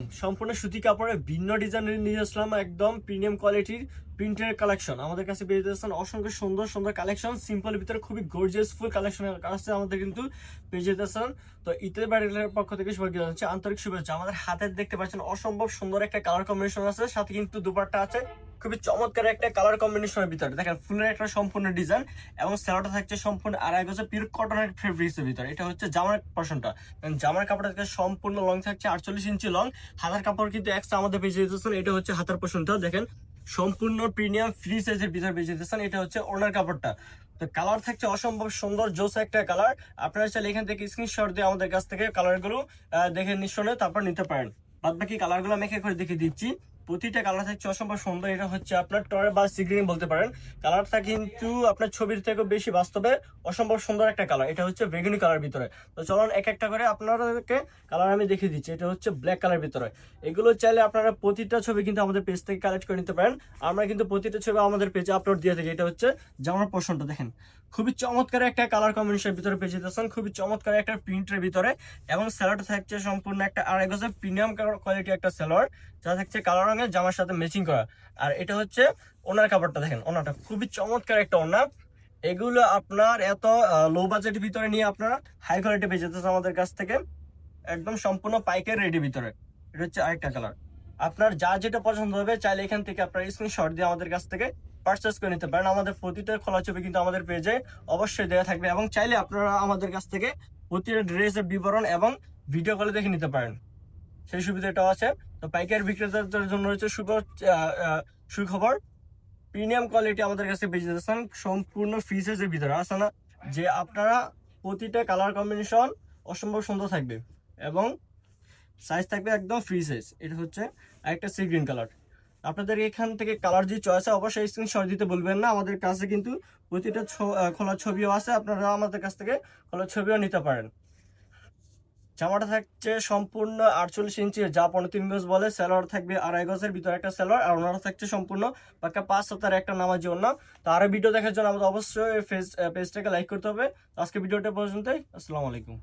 সম্পূর্ণ সুতি কাপড়ে ভিন্ন ডিজাইনের নিয়ে আসলাম একদম প্রিমিয়াম কোয়ালিটির প্রিন্টের কালেকশন। আমাদের কাছে পেয়ে যাচ্ছেন অসংখ্য সুন্দর সুন্দর কালেকশন, সিম্পলের ভিতরে খুবই গর্জিয়াস ফুল কালেকশনের কাছে আমাদের কিন্তু পেয়ে যেতেছেন। তো ঈদের ব্যারেলের পক্ষ থেকে সবাইকে জানাচ্ছি আন্তরিক শুভেচ্ছা। আমাদের হাতে দেখতে পাচ্ছেন অসম্ভব সুন্দর একটা কালার কম্বিনেশন আছে, সাথে কিন্তু দুপাট্টা আছে খুবই চমৎকার একটা কালার কম্বিনেশনের ভিতরে। দেখেন ফুলের একটা সম্পূর্ণ ডিজাইন এবং স্যালোটা থাকছে সম্পূর্ণ আড়াই গজে পিওর কটনের ফেব্রিক্সের ভিতরে। এটা হচ্ছে জামার পোরশনটা, জামার কাপড়টা থেকে সম্পূর্ণ লং থাকছে 48 ইঞ্চি লং। হাতার কাপড় কিন্তু এক্সট্রা আমাদের পেয়ে যেতেছেন। এটা হচ্ছে হাতার পোরশনটা, দেখেন সম্পূর্ণ প্রিমিয়াম ফ্রি সাইজের ভিতরে পেয়ে যেতেছেন। এটা হচ্ছে ওনার কাপড়টা। তো কালার থাকছে অসম্ভব সুন্দর জোস একটা কালার। আপনারা চাইলে এখান থেকে স্ক্রিনশট দিয়ে আমাদের কাছ থেকে কালারগুলো দেখে নিঃসন্দেহে তারপর নিতে পারেন। বাদ বাকি কালারগুলো আমি এক করে দেখে দিচ্ছি। প্রতিটা কালার থাকছে অসম্ভব সুন্দর। এটা হচ্ছে আপনার টরে বা সিগ্রিন বলতে পারেন। কালারটা কিন্তু আপনার ছবির থেকেও বেশি বাস্তবে অসম্ভব সুন্দর একটা কালার। এটা হচ্ছে বেগুনি কালার ভিতরে। তো চলুন এক একটা করে আপনাদেরকে কালার আমি দেখিয়ে দিচ্ছি। এটা হচ্ছে ব্ল্যাক কালার ভিতরে। এগুলো চাইলে আপনারা প্রতিটা ছবি কিন্তু আমাদের পেজ থেকে কালেক্ট করে নিতে পারেন। আমরা কিন্তু প্রতিটা ছবি আমাদের পেজে আপলোড দিয়ে থাকি। এটা হচ্ছে জামার পোরশনটা, দেখেন খুবই চমৎকার একটা কালার কম্বিনেশনের ভিতরে পেয়ে যেতেছেন, খুবই চমৎকার একটা প্রিন্টের ভিতরে। এবং স্যালোয়ারটা থাকছে সম্পূর্ণ একটা আড়াই গজের প্রিমিয়াম কোয়ালিটি একটা স্যালোয়ার, যা থাকছে কালো রঙের জামার সাথে ম্যাচিং করা। আর এটা হচ্ছে ওনার কাপড়টা, দেখেন ওনাটা খুবই চমৎকার একটা ওনা। এগুলো আপনার এত লো বাজেটের ভিতরে নিয়ে আপনারা হাই কোয়ালিটি পেয়ে যেতেছে আমাদের কাছ থেকে, একদম সম্পূর্ণ পাইকারি রেডি ভিতরে। এটা হচ্ছে আরেকটা কালার। আপনার যা যেটা পছন্দ হবে চাইলে এখান থেকে আপনার স্ক্রিনশট দিয়ে আমাদের কাছ থেকে পারচেস করে নিতে পারেন। আমাদের প্রতিটা খোলা ছবি কিন্তু আমাদের পেজে অবশ্যই দেওয়া থাকবে, এবং চাইলে আপনারা আমাদের কাছ থেকে প্রতিটা ড্রেসের বিবরণ এবং ভিডিও কলে দেখে নিতে পারেন, সেই সুবিধাটাও আছে। তো পাইকারি বিক্রেতাদের জন্য হচ্ছে সুখবর, প্রিমিয়াম কোয়ালিটি আমাদের কাছে পেয়ে যাচ্ছেন সম্পূর্ণ ফ্রি সাইজের ভিতরে। আছে না যে আপনারা প্রতিটা কালার কম্বিনেশন অসম্ভব সুন্দর থাকবে এবং সাইজ থাকবে একদম ফ্রি সাইজ। এটা হচ্ছে একটা সি গ্রিন কালার। আপনাদের এখান থেকে কালার যে চয়েস আছে অবশ্যই স্ক্রিনশট দিতে বলবেন না। আমাদের কাছে কিন্তু প্রতিটা খোলা ছবিও আছে, আপনারা আমাদের কাছ থেকে খোলা ছবিও নিতে পারেন। জামাটা থাকছে সম্পূর্ণ 48 ইঞ্চি, যা 15 গজ বলে। স্যালোয়ার থাকবে আড়াই গজের ভিতরে একটা স্যালোয়ার, আর ওনারা থাকছে সম্পূর্ণ পাক্কা 5 হাতার একটা নামাজি ওড়না। তো আরো ভিডিও দেখার জন্য আমাদের অবশ্যই পেজটাকে লাইক করতে হবে। তো আজকে ভিডিওটা পর্যন্তই। আসসালামু আলাইকুম।